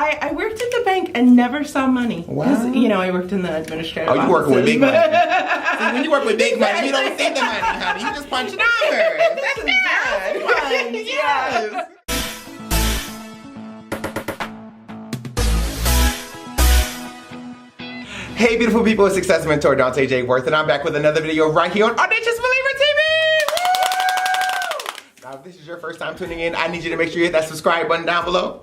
I worked at the bank and never saw money. Wow. Because, you know, I worked in the administrative offices. Oh, you working with big money. See, when you work with big money, you don't see the money, honey. You just punch numbers. That's good. Yes. Hey, beautiful people, it's Success Mentor Dante J. Worth, and I'm back with another video right here on Audacious Believer TV. Now, if this is your first time tuning in, I need you to make sure you hit that subscribe button down below.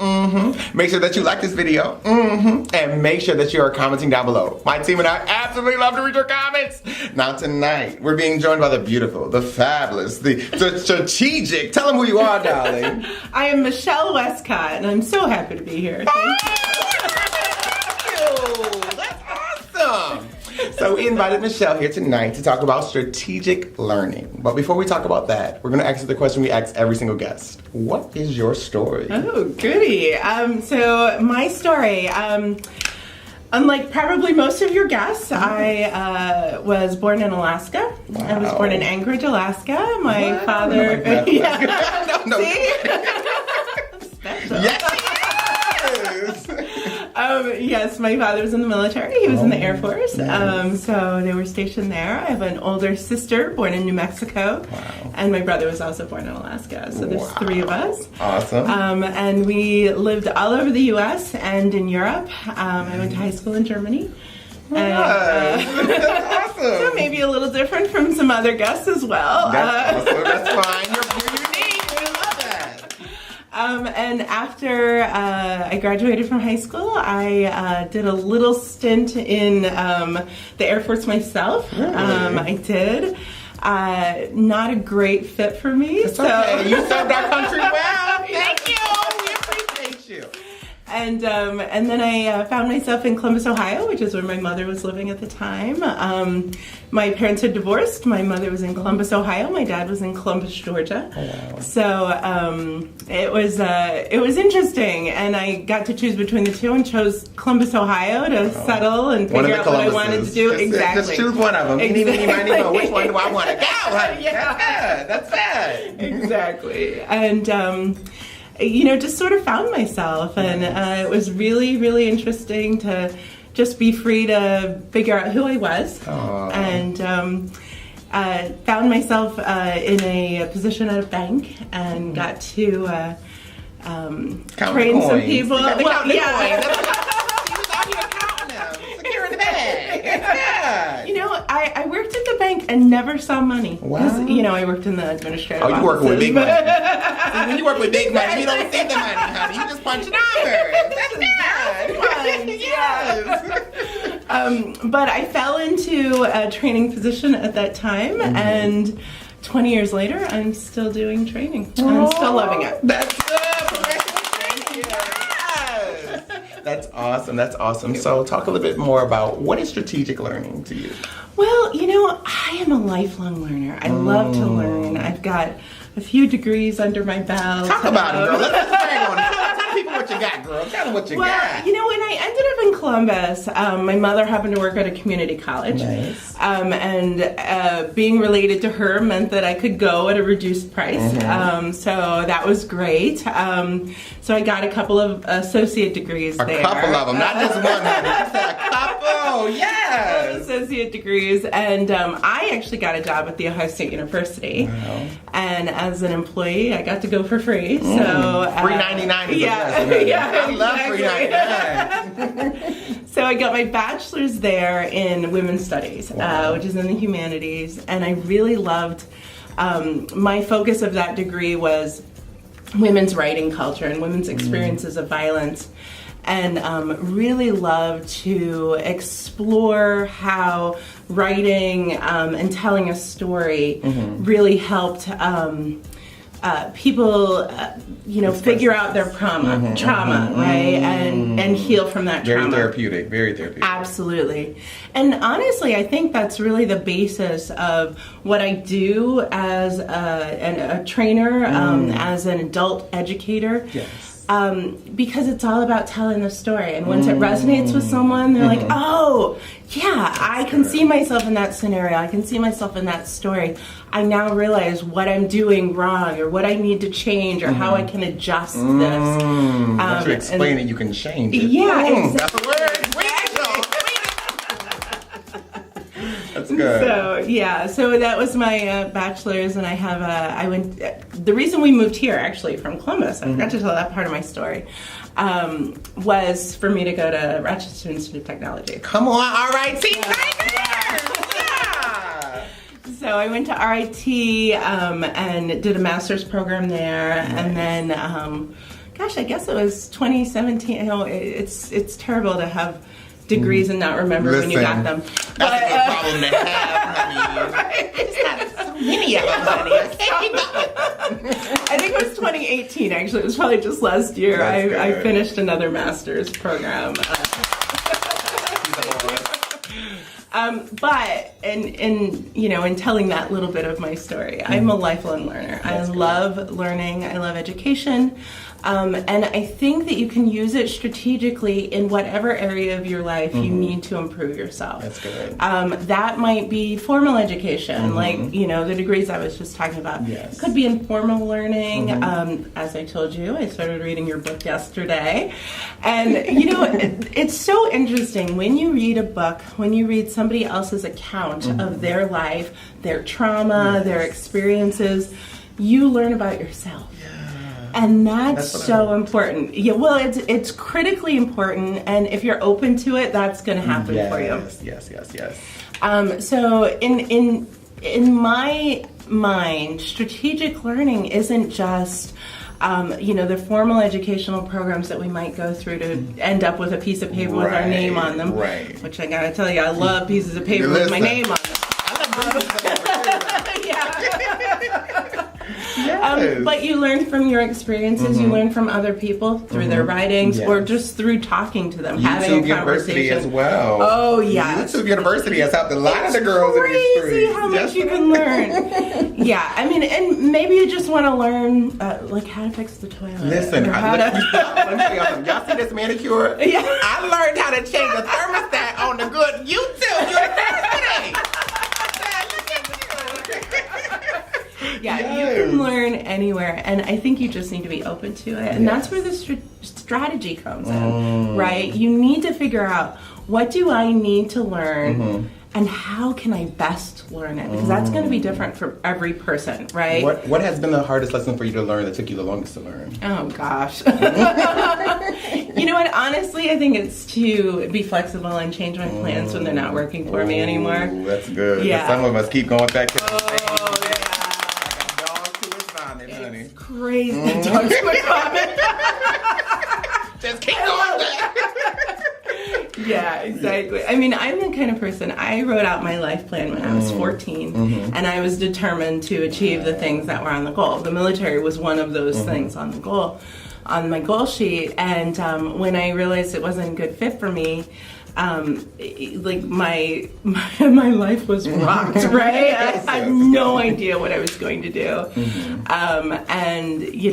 Make sure that you like this video. And make sure that you are commenting down below. My team and I absolutely love to read your comments. Now, tonight, we're being joined by the beautiful, the fabulous, the strategic. Tell them who you are, darling. I am Michelle Wescott, and I'm so happy to be here. Thank you. So we invited Michelle here tonight to talk about strategic learning. But before we talk about that, we're going to ask you the question we ask every single guest. What is your story? Oh, goody. So my story, unlike probably most of your guests, I was born in Alaska. Wow. I was born in Anchorage, Alaska. My father... Yeah. No. See? Special. Yes. Yes, my father was in the military. He was in the Air Force. Nice. So they were stationed there. I have an older sister born in New Mexico. Wow. And my brother was also born in Alaska. So there's three of us. Awesome. And we lived all over the U.S. and in Europe. I went to high school in Germany. Nice. That's awesome. So maybe a little different from some other guests as well. That's awesome. That's fine. You're unique. We love that. And after I graduated from high school, I did a little stint in the Air Force myself. Really? I did. Not a great fit for me. It's okay. You served our country well. Thank you. We appreciate you. And then I found myself in Columbus, Ohio, which is where my mother was living at the time. My parents had divorced. My mother was in Columbus, Ohio. My dad was in Columbus, Georgia. Oh, wow. So it was interesting, and I got to choose between the two and chose Columbus, Ohio to settle and figure out what I wanted to do. Exactly. Just choose one of them. Exactly. Which one do I want to go? Yeah. That's good. Exactly. And you know, just sort of found myself, and it was really, really interesting to just be free to figure out who I was. Aww. And found myself in a position at a bank and got to train some people. You know, I worked at the bank and never saw money. Wow. You know, I worked in the administrative offices. Oh, you working with big money. See, when you work with big money, you don't see the money, honey. You just punch numbers. That's good. Yes. But I fell into a training position at that time, and 20 years later, I'm still doing training. I'm still loving it. That's good. That's awesome. That's awesome. So talk a little bit more about what is strategic learning to you? Well, you know, I am a lifelong learner. I love to learn. I've got a few degrees under my belt. Talk about it, girl. Let's brag on it. Tell people what you got, girl. Tell them what you got. You know, when I ended up in Columbus, my mother happened to work at a community college. Nice. And being related to her meant that I could go at a reduced price. So that was great. So I got a couple of associate degrees there. A couple of them, not just one, honey. You said a couple, yes. Associate degrees. And I actually got a job at the Ohio State University. Wow. And as an employee, I got to go for free. So $3.99 is the best. Yeah, I love $3.99. So I got my bachelor's there in women's studies, which is in the humanities, and I really loved. My focus of that degree was women's writing culture and women's experiences of violence, and really loved to explore how writing and telling a story really helped people, you know, figure out their trauma, right, and heal from that trauma. Very therapeutic. Absolutely. And honestly, I think that's really the basis of what I do as a trainer, as an adult educator. Yes. because it's all about telling the story. And once it resonates with someone, they're like, oh, yeah, I can see myself in that scenario. I can see myself in that story. I now realize what I'm doing wrong or what I need to change or how I can adjust this. Once you explain it, you can change it. Yeah, exactly. That's a word. That's good. So yeah, so that was my bachelor's, and the reason we moved here actually from Columbus, I forgot to tell that part of my story, was for me to go to Rochester Institute of Technology. Come on, RIT. Yeah. So I went to RIT and did a master's program there, and then, gosh, I guess it was 2017. You know, it's terrible to have degrees and not remember when you got them. That's a good problem to have, honey. Right. It's not so many of them, honey. I think it was 2018, actually. It was probably just last year. I finished another master's program. But in telling that little bit of my story, I'm a lifelong learner. I love learning. I love education. And I think that you can use it strategically in whatever area of your life you need to improve yourself. That's good. That might be formal education, like, the degrees I was just talking about. Yes. It could be informal learning. As I told you, I started reading your book yesterday. And, it's so interesting when you read a book, when you read somebody else's account of their life, their trauma, their experiences, you learn about yourself. And that's so important. Yeah, well, it's critically important, and if you're open to it, that's going to happen for you. Yes. So in my mind, strategic learning isn't just the formal educational programs that we might go through to end up with a piece of paper with our name on them. Right. Which I gotta tell you, I love pieces of paper with my name on them. Yes. But you learn from your experiences, you learn from other people through their writings or just through talking to them, having a University conversation. as well. Oh, yeah. YouTube University has helped a lot of the girls in these streets. Crazy how much you can learn. Yeah, I mean, and maybe you just want to learn, like, how to fix the toilet. Listen, let me tell y'all something. Y'all see this manicure? Yeah. I learned how to change a thermostat on the good YouTube University. Yeah, you can learn anywhere, and I think you just need to be open to it, and that's where the strategy comes in, right? You need to figure out, what do I need to learn, and how can I best learn it? Because that's going to be different for every person, right? What has been the hardest lesson for you to learn that took you the longest to learn? Oh, gosh. You know what? Honestly, I think it's to be flexible and change my plans when they're not working for me anymore. That's good. Yeah. Some of us keep going back to crazy. Dogs were common. Just keep going back. Yeah, exactly. I mean, I'm the kind of person, I wrote out my life plan when I was 14, and I was determined to achieve the things that were on the goal. The military was one of those things on my goal sheet, and when I realized it wasn't a good fit for me, like my life was rocked, right? I had no idea what I was going to do, and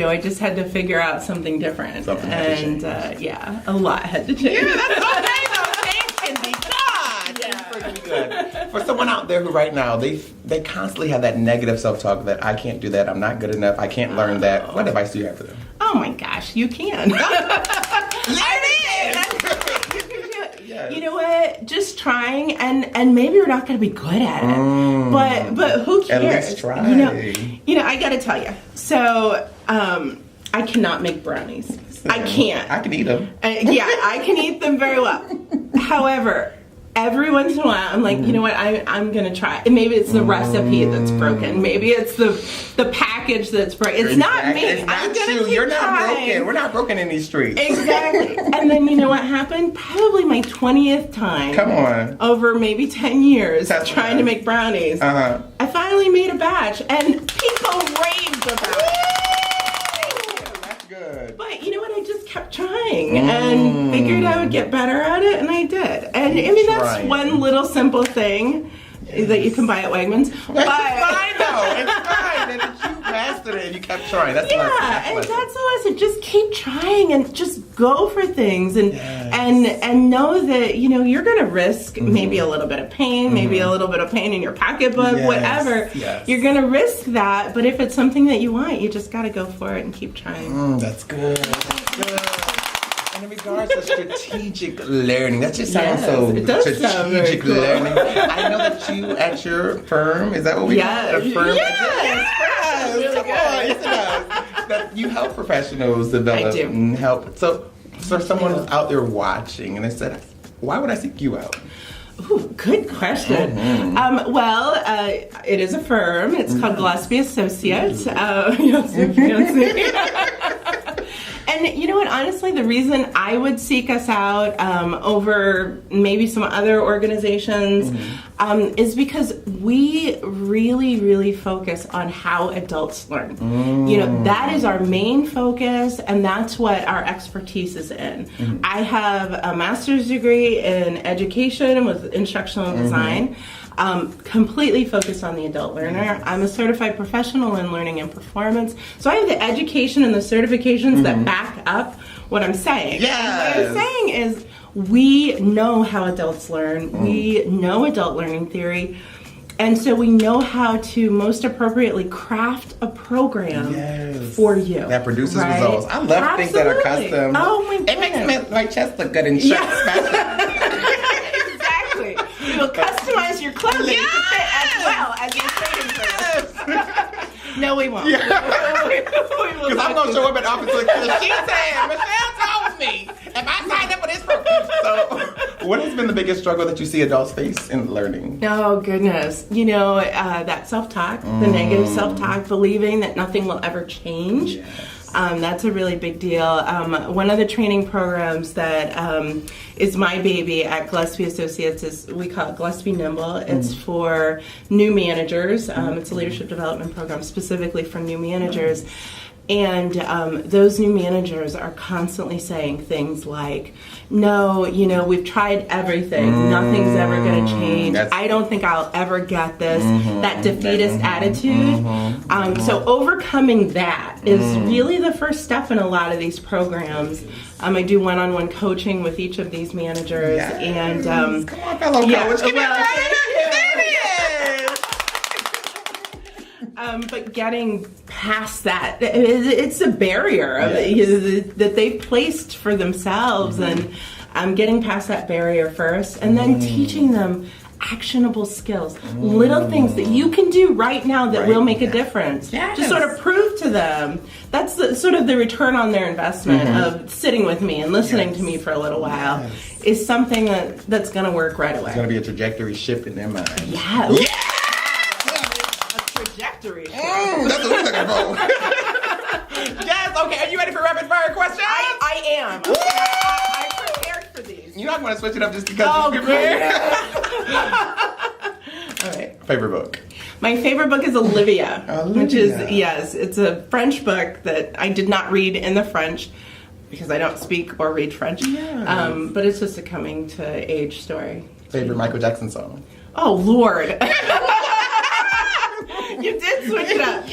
I just had to figure out something different, and a lot had to change. Yeah, that's okay though. Change can be good. Yeah, pretty good. For someone out there who right now they constantly have that negative self-talk that I can't do that, I'm not good enough, I can't learn that. What advice do you have for them? Oh my gosh, you can. Yes. You know what? Just trying, and maybe you're not going to be good at it, but who cares? At least try. You know, I got to tell you. So, I cannot make brownies. I can't. I can eat them. I can eat them very well. However, every once in a while, I'm like, you know what? I'm gonna try. And maybe it's the recipe that's broken. Maybe it's the package that's broken. It's not me. It's not you. You're not broken. We're not broken in these streets. Exactly. And then you know what happened? Probably my 20th time. Come on. Over maybe 10 years trying to make brownies. I finally made a batch, and people raved about it. But you know what? I just kept trying and figured I would get better at it, and I did. And I mean, that's one little simple thing that you can buy at Wegmans. It's fine though. It's fine. And you mastered questioned it and you kept trying. That's yeah, that's and that's the lesson. Just keep trying and just go for things, and know that you're going to risk maybe a little bit of pain, maybe a little bit of pain in your pocketbook, whatever. Yes. You're going to risk that, but if it's something that you want, you just got to go for it and keep trying. That's good. That's good. And in regards to strategic learning, that just sounds it does strategic sound very cool. learning. I know that you at your firm, is that what we call it? A firm? Yes. Really Come good. on, yes, it does. That you help professionals develop I do. and help. So someone out there watching and they said, why would I seek you out? Ooh, good question. It is a firm. It's called Gillespie Associates. Yes, fancy. And you know what? Honestly, the reason I would seek us out over maybe some other organizations is because we really, really focus on how adults learn. That is our main focus, and that's what our expertise is in. I have a master's degree in education with instructional design. Completely focused on the adult learner. I'm a certified professional in learning and performance. So I have the education and the certifications that back up what I'm saying. Yes. And what I'm saying is we know how adults learn. We know adult learning theory. And so we know how to most appropriately craft a program for you. That produces results. I love things that are custom. Oh my goodness. It makes my chest look good in shirts. Exactly. We will customize your clothing to fit as well as your training service. No, we won't. Because I'm going to show up at the office like, she said, Michelle told me, if I signed up for this program. So, what has been the biggest struggle that you see adults face in learning? Oh, goodness. That self-talk, the negative self-talk, believing that nothing will ever change. Yes. That's a really big deal. One of the training programs that is my baby at Gillespie Associates we call it Gillespie Nimble. It's for new managers. It's a leadership development program specifically for new managers. And those new managers are constantly saying things like, no, we've tried everything. Nothing's ever going to change. I don't think I'll ever get this. That defeatist attitude. So overcoming that is really the first step in a lot of these programs. I do one-on-one coaching with each of these managers. Yes. And come on, fellow coach. Give me a but getting past that, it's a barrier that they've placed for themselves, and getting past that barrier first, and then teaching them actionable skills, little things that you can do right now that will make a difference. Just sort of prove to them. That's sort of the return on their investment of sitting with me and listening to me for a little while is something that's going to work right away. It's going to be a trajectory shift in their mind. Yeah. That's what we're looking for. Yes, okay. Are you ready for rapid fire questions? I am. I prepared for these. You're not going to switch it up just because you're prepared. All right. Favorite book? My favorite book is Olivia, which is, it's a French book that I did not read in the French because I don't speak or read French. But it's just a coming to age story. Favorite Michael Jackson song? Oh, Lord. You did switch it up.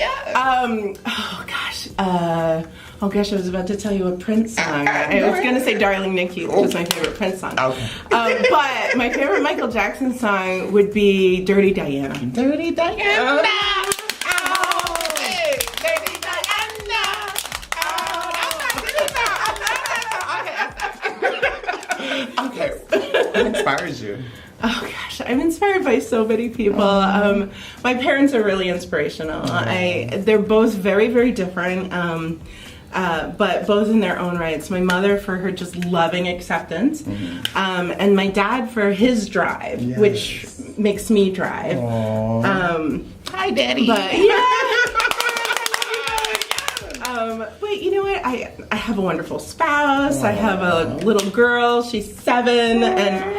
Oh gosh, I was about to tell you a Prince song. I was going to say Darling Nikki, which is my favorite Prince song. Okay. But my favorite Michael Jackson song would be Dirty Diana. Dirty Diana. Okay. What inspires you? Oh gosh, I'm inspired by so many people. My parents are really inspirational. They're both very, very different, but both in their own rights. My mother for her just loving acceptance, and my dad for his drive, which makes me drive. Hi, Daddy. But you know what? I have a wonderful spouse. I have a little girl. She's 7, and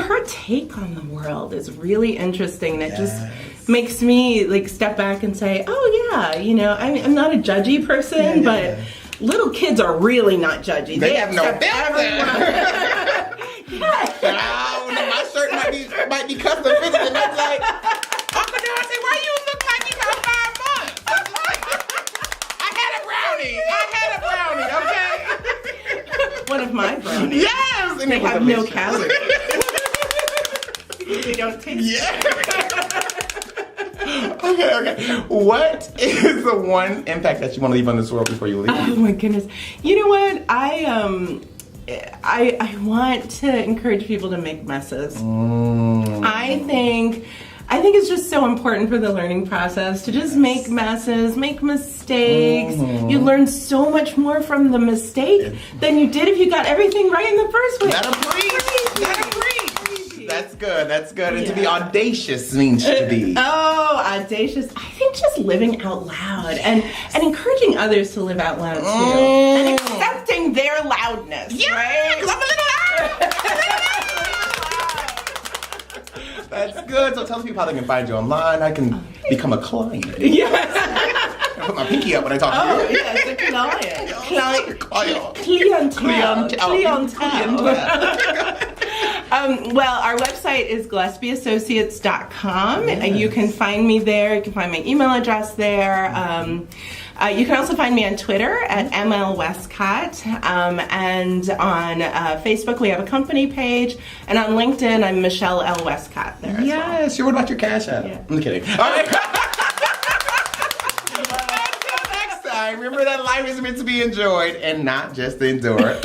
her take on the world is really interesting. It just makes me step back and say, oh yeah, I'm not a judgy person, but little kids are really not judgy. They have no filter. My shirt might be custom fitted, and that's like, Uncle Dante, why you look like you got 5 months? Yes! And They it was have a no mixture. calories. They don't taste. Yeah. Okay. What is the one impact that you want to leave on this world before you leave? Oh my goodness. You know what? I want to encourage people to make messes. I think it's just so important for the learning process to just make messes, make mistakes. You learn so much more from the mistake than you did if you got everything right in the first place. That'll preach. That's good. That's good. And to be audacious means to be. Oh, audacious. I think just living out loud and encouraging others to live out loud too. And accepting their loudness. Yeah, right? 'Cause I'm a little loud. That's good. So tell people how they can find you online. I can become a client. Yes. I put my pinky up when I talk to you. Oh, yes, a client. Clientele. Well, our website is GillespieAssociates.com. You can find me there. You can find my email address there. You can also find me on Twitter at ML Wescott. And on Facebook, we have a company page. And on LinkedIn, I'm Michelle L. Wescott there as well. Yes. What about your Cash App? Yeah. I'm kidding. All right. Until next time, remember that life is meant to be enjoyed and not just endured.